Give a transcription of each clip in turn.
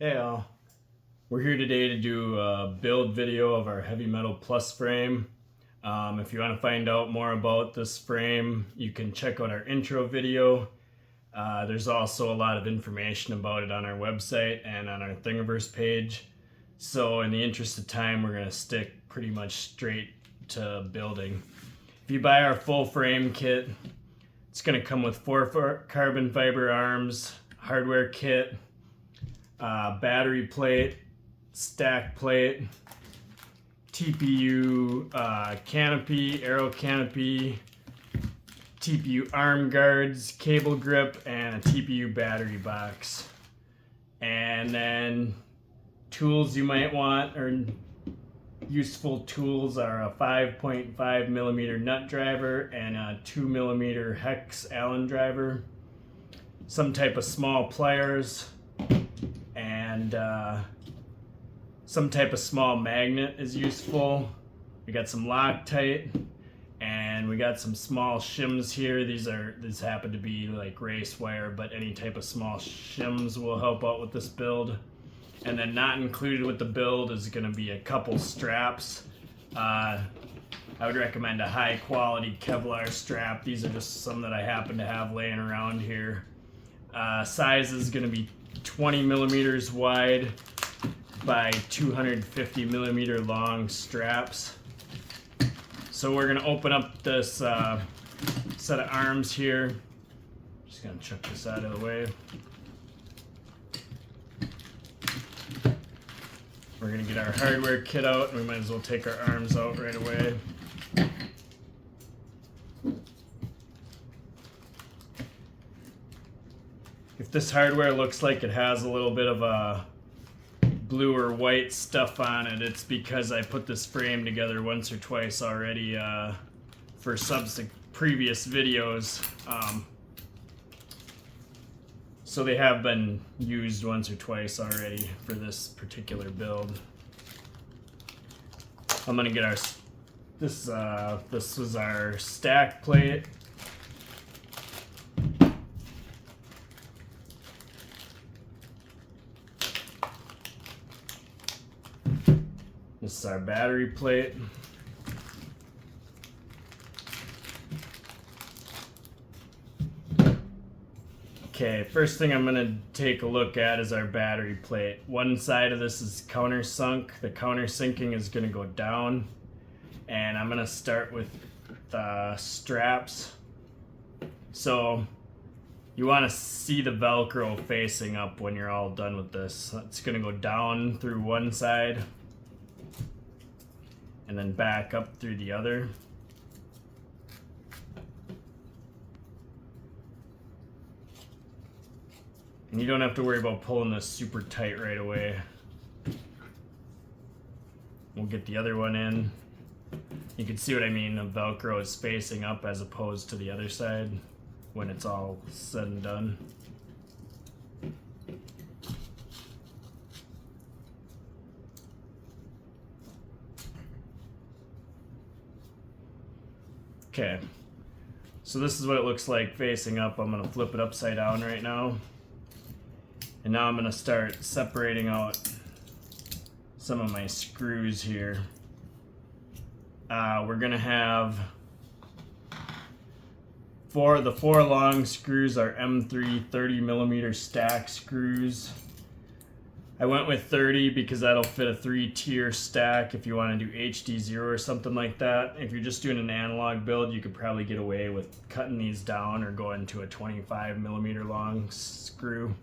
Hey all, we're here today to do a build video of our HeavyMetal PLUS frame. If you want to find out more about this frame, you can check out our intro video. There's also a lot of information about it on our website and on our Thingiverse page. So in the interest of time, we're going to stick pretty much straight to building. If you buy our full frame kit, it's going to come with 4 carbon fiber arms, hardware kit, battery plate, stack plate, TPU canopy, aero canopy, TPU arm guards, cable grip, and a TPU battery box. And then tools you might want, or useful tools, are a 5.5 millimeter nut driver and a 2 millimeter hex Allen driver, some type of small pliers, and some type of small magnet is useful. We got some Loctite, and we got some small shims here. These happen to be like race wire, but any type of small shims will help out with this build. And then not included with the build is going to be a couple straps. I would recommend a high quality Kevlar strap. These are just some that I happen to have laying around here. Size is going to be 20 millimeters wide by 250 millimeter long straps. So we're going to open up this set of arms here. Just going to chuck this out of the way. We're going to get our hardware kit out, and we might as well take our arms out right away. If this hardware looks like it has a little bit of a blue or white stuff on it, it's because I put this frame together once or twice already for previous videos. So they have been used once or twice already for this particular build. I'm gonna get our this was our stack plate. This is our battery plate. Okay, first thing I'm going to take a look at is our battery plate. One side of this is countersunk. The countersinking is going to go down. And I'm going to start with the straps. So you want to see the Velcro facing up when you're all done with this. It's going to go down through one side and then back up through the other. And you don't have to worry about pulling this super tight right away. We'll get the other one in. You can see what I mean. The Velcro is facing up as opposed to the other side when it's all said and done. Okay, so this is what it looks like facing up. I'm going to flip it upside down right now. And now I'm going to start separating out some of my screws here. We're going to have the 4 long screws are M3 30 millimeter stack screws. I went with 30 because that'll fit a 3-tier stack if you want to do HD0 or something like that. If you're just doing an analog build, you could probably get away with cutting these down or going to a 25 millimeter long screw.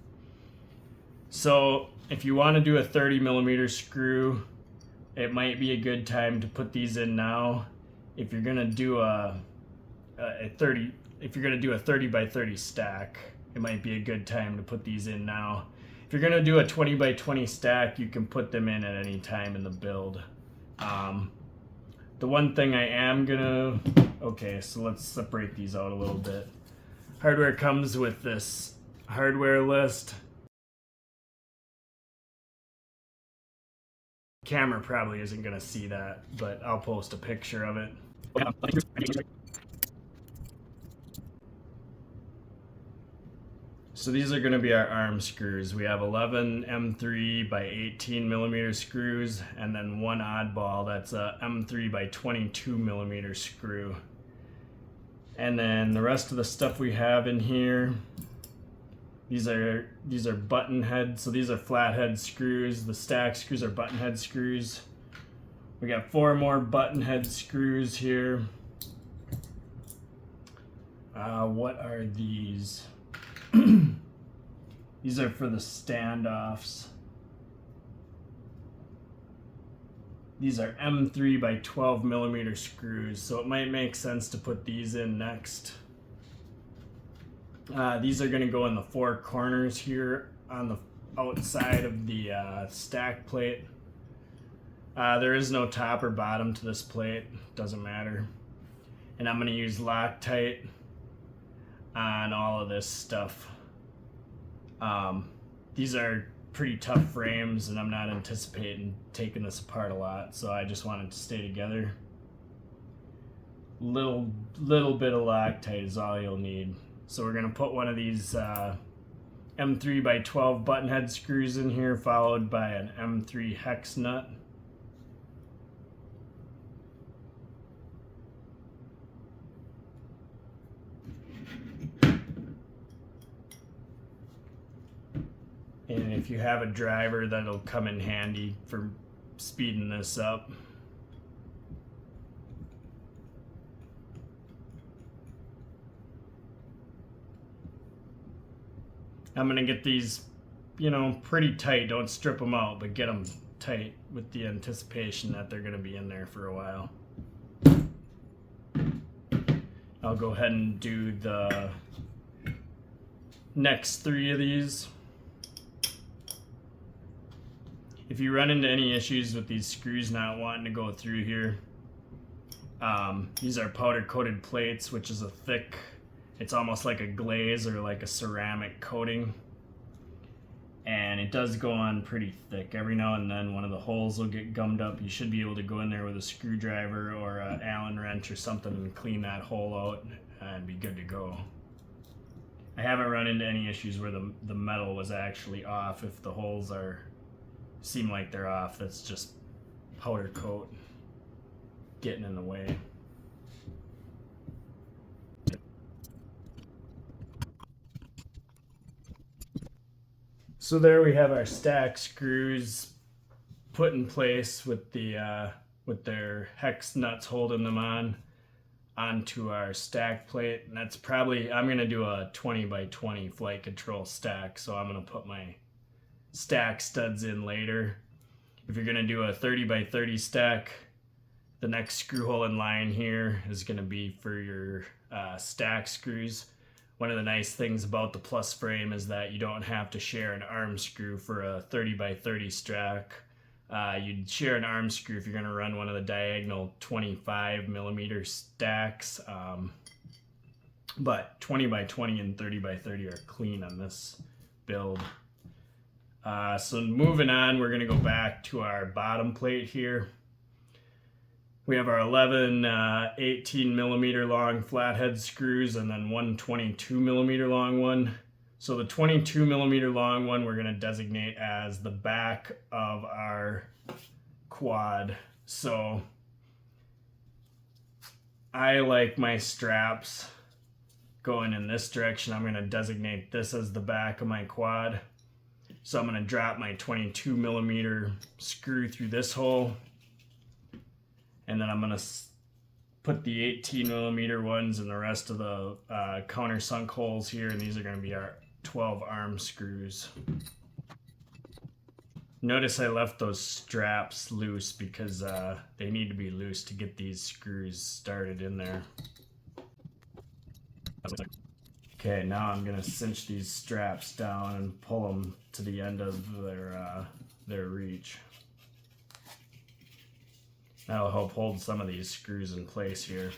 So if you want to do a 30 millimeter screw, it might be a good time to put these in now. If you're going to do a 30 by 30 stack, it might be a good time to put these in now. If you're going to do a 20 by 20 stack, you can put them in at any time in the build. The one thing I am going to... Okay, so let's separate these out a little bit. Hardware comes with this hardware list. Camera probably isn't going to see that, but I'll post a picture of it. So these are going to be our arm screws. We have 11 M3 by 18 millimeter screws, and then one oddball that's a M3 by 22 millimeter screw. And then the rest of the stuff we have in here, these are button head. So these are flathead screws. The stack screws are button head screws. We got 4 more button head screws here. What are these? These are for the standoffs. These are M3 by 12 millimeter screws, so it might make sense to put these in next. These are going to go in the 4 corners here on the outside of the stack plate. There is no top or bottom to this plate, doesn't matter. And I'm going to use Loctite on all of this stuff. These are pretty tough frames, and I'm not anticipating taking this apart a lot, so I just want it to stay together. Little bit of Loctite is all you'll need. So we're gonna put one of these M3 by 12 button head screws in here, followed by an M3 hex nut. And if you have a driver, that'll come in handy for speeding this up. I'm gonna get these, pretty tight. Don't strip them out, but get them tight with the anticipation that they're gonna be in there for a while. I'll go ahead and do the next 3 of these. If you run into any issues with these screws not wanting to go through here, these are powder coated plates, which is a thick, it's almost like a glaze or like a ceramic coating. And it does go on pretty thick. Every now and then one of the holes will get gummed up. You should be able to go in there with a screwdriver or an Allen wrench or something and clean that hole out and be good to go. I haven't run into any issues where the metal was actually off. If the holes seem like they're off, that's just powder coat getting in the way. So there we have our stack screws put in place with with their hex nuts holding them onto our stack plate. And that's probably, I'm gonna do a 20 by 20 flight control stack, so I'm gonna put my stack studs in later. If you're gonna do a 30 by 30 stack, the next screw hole in line here is gonna be for your stack screws. One of the nice things about the Plus frame is that you don't have to share an arm screw for a 30 by 30 stack. You'd share an arm screw if you're gonna run one of the diagonal 25 millimeter stacks. But 20 by 20 and 30 by 30 are clean on this build. So moving on, we're gonna go back to our bottom plate here. We have our 11 18 millimeter long flathead screws and then one 22 millimeter long one. So the 22 millimeter long one we're gonna designate as the back of our quad. So I like my straps going in this direction. I'm gonna designate this as the back of my quad. So I'm gonna drop my 22 millimeter screw through this hole. And then I'm gonna put the 18 millimeter ones in the rest of the countersunk holes here, and these are gonna be our 12 arm screws. Notice I left those straps loose because they need to be loose to get these screws started in there. Okay, now I'm gonna cinch these straps down and pull them to the end of their reach. That'll help hold some of these screws in place here.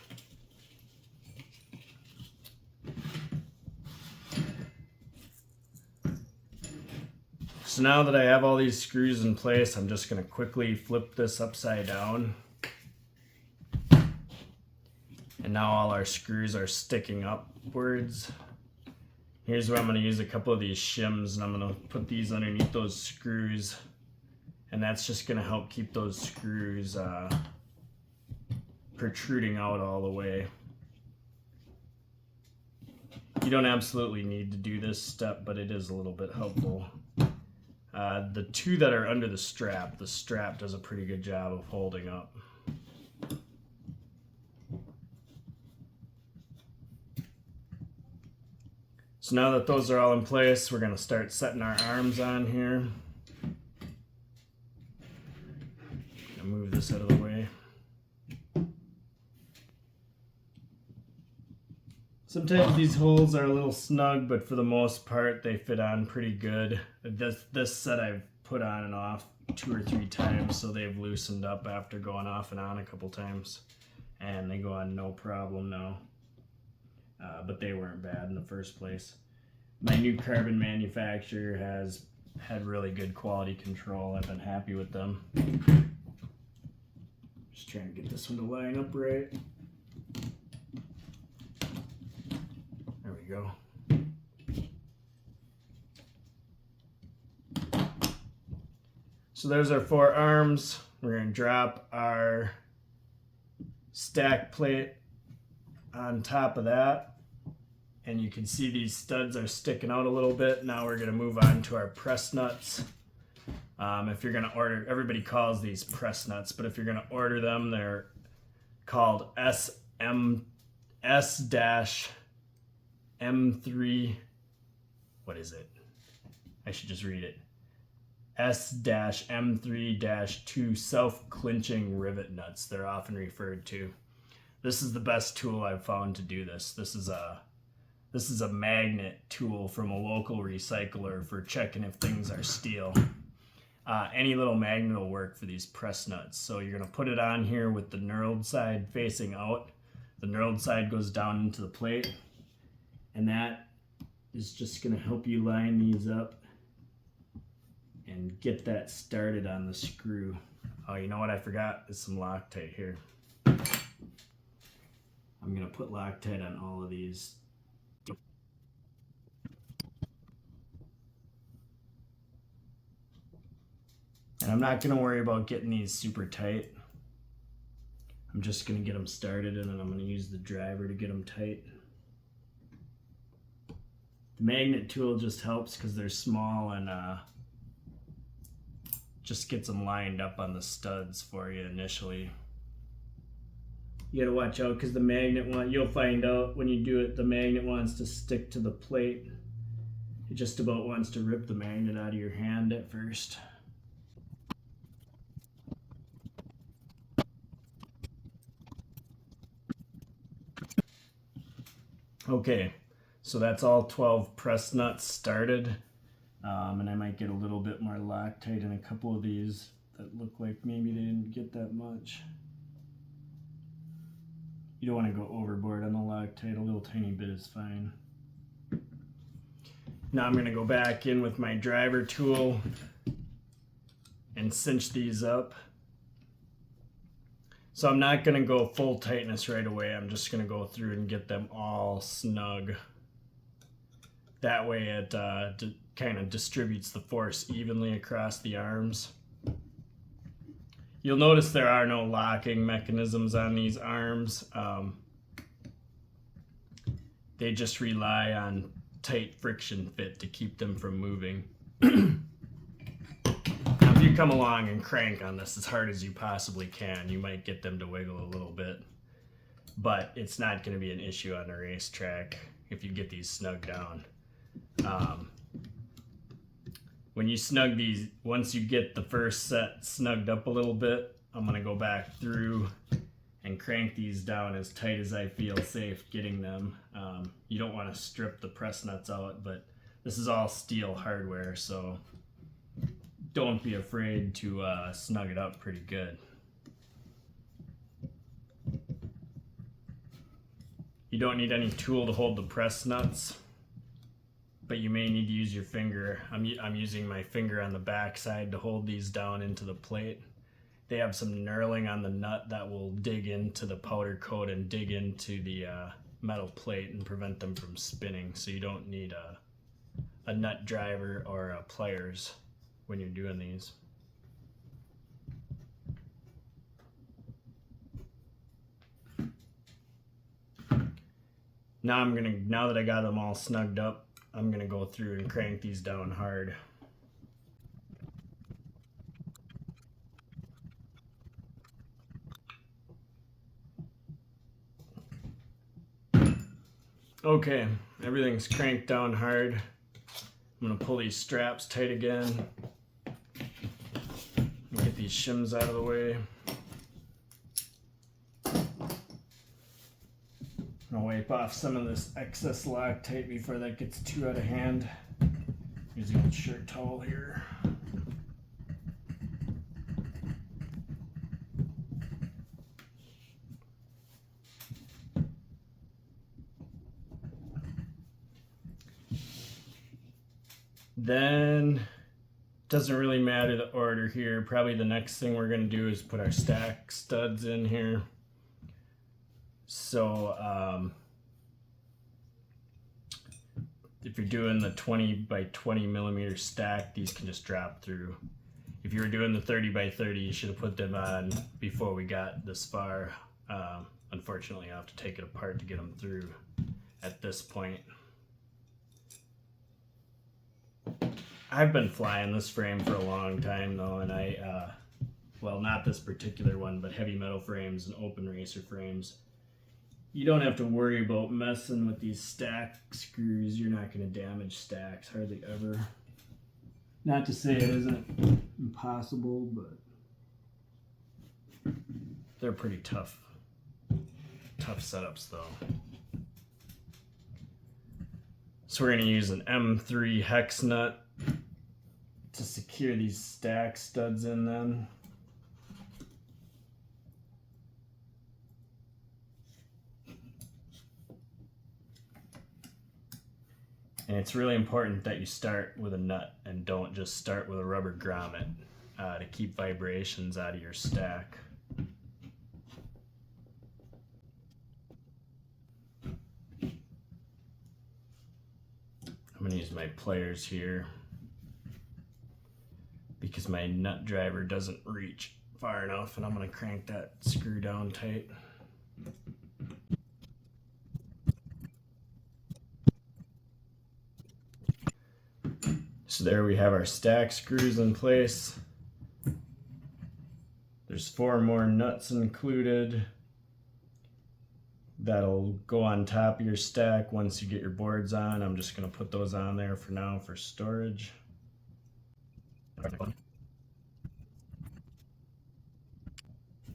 So now that I have all these screws in place, I'm just going to quickly flip this upside down. And now all our screws are sticking upwards. Here's where I'm going to use a couple of these shims, and I'm going to put these underneath those screws, and that's just going to help keep those screws protruding out all the way. You don't absolutely need to do this step, but it is a little bit helpful. The two that are under the strap does a pretty good job of holding up. So now that those are all in place, we're going to start setting our arms on here. I'll move this out of the way. Sometimes these holes are a little snug, but for the most part they fit on pretty good. This set I've put on and off 2 or 3 times, so they've loosened up after going off and on a couple times, and they go on no problem now. But they weren't bad in the first place. My new carbon manufacturer has had really good quality control. I've been happy with them. Just trying to get this one to line up right. There we go. So there's our 4 arms. We're going to drop our stack plate on top of that, and you can see these studs are sticking out a little bit. Now we're going to move on to our press nuts. If you're going to order, everybody calls these press nuts, but if you're going to order them, they're called S-M3, what is it? I should just read it. S-M3-2 self-clinching rivet nuts, they're often referred to. This is the best tool I've found to do this. This is a magnet tool from a local recycler for checking if things are steel. Any little magnet will work for these press nuts. So you're going to put it on here with the knurled side facing out. The knurled side goes down into the plate, and that is just going to help you line these up and get that started on the screw. Oh, you know what I forgot is some Loctite here. I'm going to put Loctite on all of these. And I'm not going to worry about getting these super tight. I'm just going to get them started, and then I'm going to use the driver to get them tight. The magnet tool just helps because they're small and just gets them lined up on the studs for you initially. You gotta watch out because the magnet you'll find out when you do it, the magnet wants to stick to the plate. It just about wants to rip the magnet out of your hand at first. Okay, so that's all 12 press nuts started. And I might get a little bit more Loctite in a couple of these that look like maybe they didn't get that much. You don't want to go overboard on the Loctite, a little tiny bit is fine. Now I'm going to go back in with my driver tool and cinch these up. So I'm not going to go full tightness right away, I'm just going to go through and get them all snug. That way it kind of distributes the force evenly across the arms. You'll notice there are no locking mechanisms on these arms. They just rely on tight friction fit to keep them from moving. Now, if you come along and crank on this as hard as you possibly can, you might get them to wiggle a little bit. But it's not going to be an issue on the racetrack if you get these snug down. When you snug these, once you get the first set snugged up a little bit, I'm going to go back through and crank these down as tight as I feel safe getting them. You don't want to strip the press nuts out, but this is all steel hardware, so don't be afraid to snug it up pretty good. You don't need any tool to hold the press nuts, but you may need to use your finger. I'm using my finger on the back side to hold these down into the plate. They have some knurling on the nut that will dig into the powder coat and dig into the metal plate and prevent them from spinning, so you don't need a nut driver or pliers when you're doing these. Now that I got them all snugged up, I'm gonna go through and crank these down hard. Okay, everything's cranked down hard. I'm gonna pull these straps tight again. Get these shims out of the way. I'll wipe off some of this excess Loctite before that gets too out of hand. Using a shirt towel here. Then, doesn't really matter the order here. Probably the next thing we're going to do is put our stack studs in here. So, if you're doing the 20 by 20 millimeter stack, these can just drop through. If you were doing the 30 by 30, you should have put them on before we got this far. Unfortunately, I have to take it apart to get them through at this point. I've been flying this frame for a long time though, and well, not this particular one, but heavy metal frames and open racer frames. You don't have to worry about messing with these stack screws. You're not going to damage stacks hardly ever. Not to say it isn't impossible, but they're pretty tough setups though. So we're going to use an M3 hex nut to secure these stack studs in then. And it's really important that you start with a nut and don't just start with a rubber grommet to keep vibrations out of your stack. I'm going to use my pliers here because my nut driver doesn't reach far enough, and I'm going to crank that screw down tight. So there we have our stack screws in place. There's 4 more nuts included. That'll go on top of your stack once you get your boards on. I'm just going to put those on there for now for storage.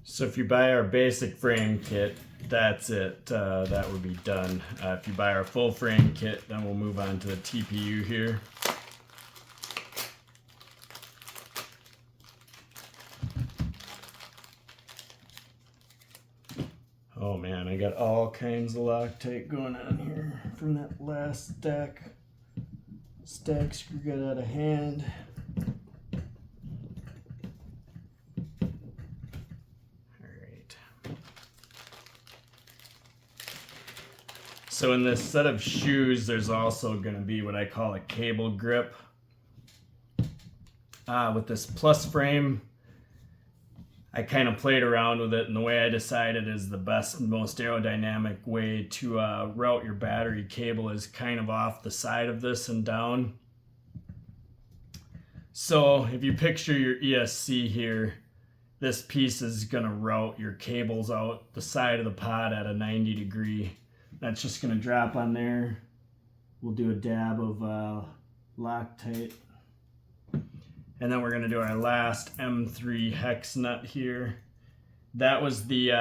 So if you buy our basic frame kit, that's it. That would be done. If you buy our full frame kit, then we'll move on to the TPU here. Oh man, I got all kinds of Loctite going on here from that last stack. Stack screw got out of hand. Alright. So in this set of shoes, there's also going to be what I call a cable grip. With this plus frame, I kind of played around with it, and the way I decided is the best and most aerodynamic way to route your battery cable is kind of off the side of this and down. So if you picture your ESC here, this piece is going to route your cables out the side of the pod at a 90 degree. That's just going to drop on there. We'll do a dab of Loctite. And then we're going to do our last M3 hex nut here. That was the,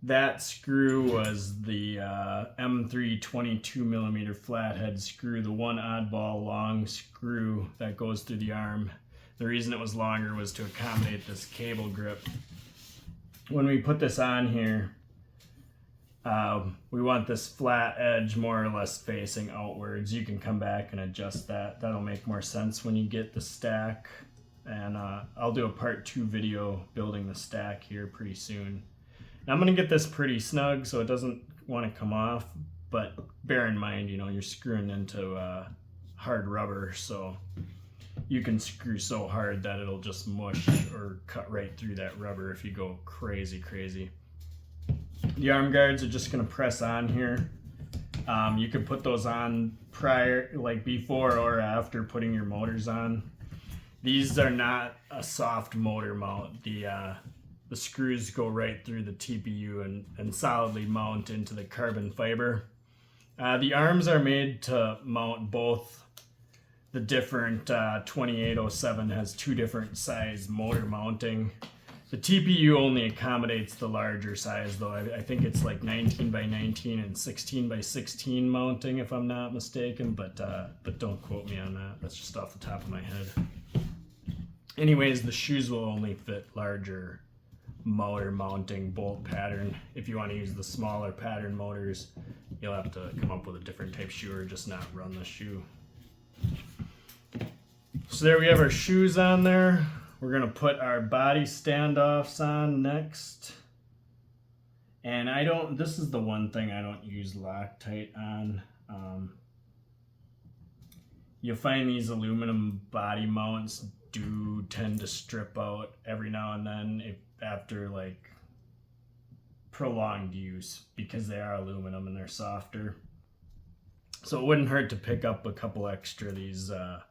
that screw was the M3 22 millimeter flathead screw, the one oddball long screw that goes through the arm. The reason it was longer was to accommodate this cable grip. When we put this on here, we want this flat edge more or less facing outwards. You can come back and adjust that. That'll make more sense when you get the stack. And I'll do a part 2 video building the stack here pretty soon. Now I'm going to get this pretty snug so it want to come off, but bear in mind, you know, you're screwing into hard rubber, so you can screw so hard that it'll just mush or cut right through that rubber if you go crazy. The arm guards are just going to press on here. You can put those on prior, like before or after putting your motors on. These are not a soft motor mount. The screws go right through the TPU and solidly mount into the carbon fiber. The arms are made to mount both. The different 2807 has two different size motor mounting. The TPU only accommodates the larger size though. I think it's like 19 by 19 and 16 by 16 mounting if I'm not mistaken, but don't quote me on that. That's just off the top of my head. Anyways, the shoes will only fit larger motor mounting bolt pattern. If you want to use the smaller pattern motors, you'll have to come up with a different type shoe or just not run the shoe. So there we have our shoes on there. We're going to put our body standoffs on next. And this is the one thing I don't use Loctite on. You'll find these aluminum body mounts do tend to strip out every now and then after like prolonged use because they are aluminum and they're softer. So it wouldn't hurt to pick up a couple extra. These are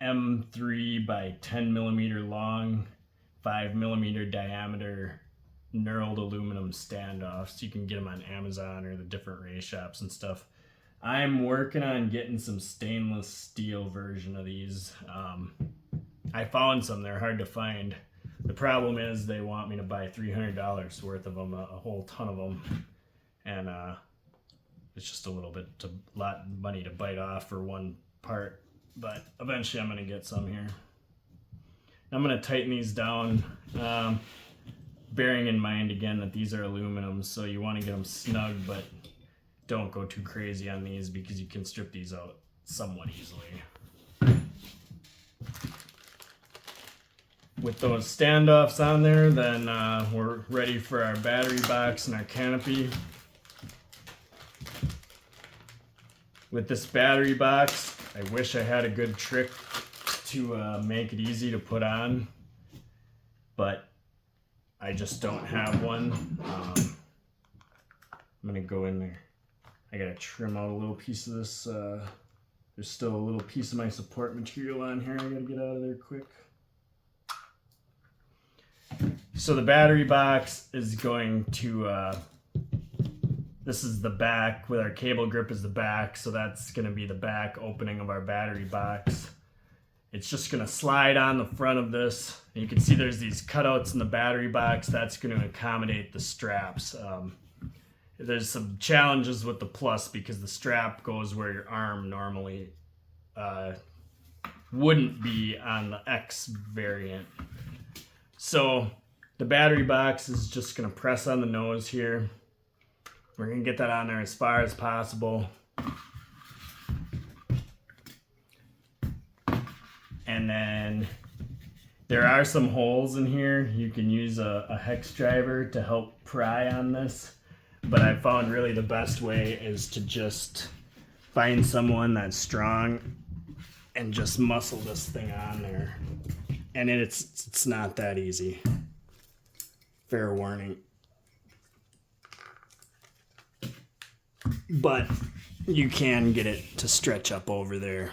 M3 by 10 millimeter long, 5 millimeter diameter knurled aluminum standoffs. You can get them on Amazon or the different race shops and stuff. I'm working on getting some stainless steel version of these. I found some, they're hard to find. The problem is they want me to buy $300 worth of them, a whole ton of them. And it's just a lot of money to bite off for one part. But eventually I'm going to get some here. I'm going to tighten these down, bearing in mind again that these are aluminum, so you want to get them snug, but don't go too crazy on these because you can strip these out somewhat easily. With those standoffs on there, then we're ready for our battery box and our canopy. With this battery box, I wish I had a good trick to make it easy to put on, but I just don't have one. I'm gonna go in there. I gotta trim out a little piece of this. There's still a little piece of my support material on here I gotta get out of there quick. So the battery box is going to, this is the back with our cable grip is the back, so that's going to be the back opening of our battery box. It's just going to slide on the front of this. And you can see there's these cutouts in the battery box. That's going to accommodate the straps. There's some challenges with the Plus because the strap goes where your arm normally wouldn't be on the X variant. So the battery box is just going to press on the nose here. We're going to get that on there as far as possible. And then there are some holes in here. You can use a hex driver to help pry on this. But I found really the best way is to just find someone that's strong and just muscle this thing on there. And it's not that easy. Fair warning. But you can get it to stretch up over there.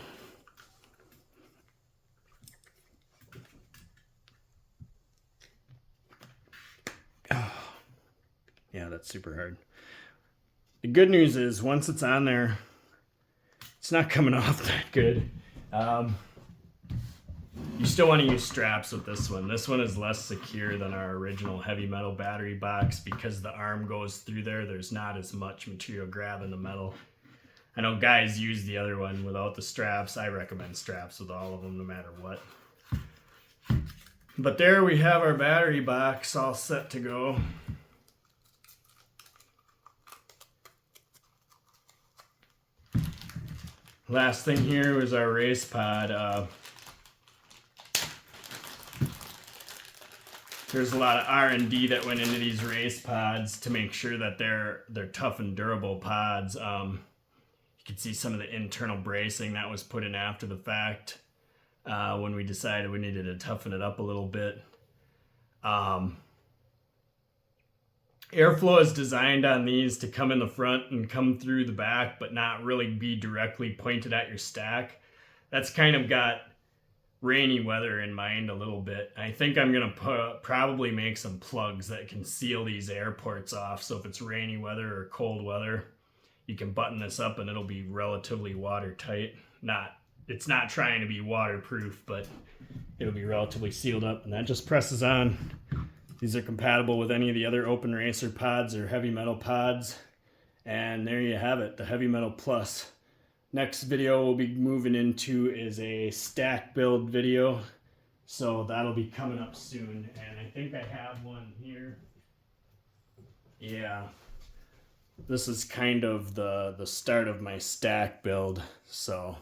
Oh, yeah, that's super hard. The good news is once it's on there, it's not coming off that good. You still want to use straps with this one. This one is less secure than our original HeavyMetal battery box because the arm goes through there. There's not as much material grabbing the metal. I know guys use the other one without the straps. I recommend straps with all of them no matter what. But there we have our battery box all set to go. Last thing here was our race pod. there's a lot of R&D that went into these race pods to make sure that they're tough and durable pods. You can see some of the internal bracing that was put in after the fact when we decided we needed to toughen it up a little bit. Airflow is designed on these to come in the front and come through the back, but not really be directly pointed at your stack. That's kind of got rainy weather in mind a little bit. I think I'm gonna probably make some plugs that can seal these air ports off, so if it's rainy weather or cold weather, you can button this up and it'll be relatively watertight. It's not trying to be waterproof, but it'll be relatively sealed up, and that just presses on. These are compatible with any of the other Open Racer pods or HeavyMetal pods. And there you have it, the HeavyMetal PLUS. Next video we'll be moving into is a stack build video. So that'll be coming up soon. And I think I have one here. Yeah. This is kind of the start of my stack build. So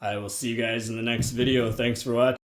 I will see you guys in the next video. Thanks for watching.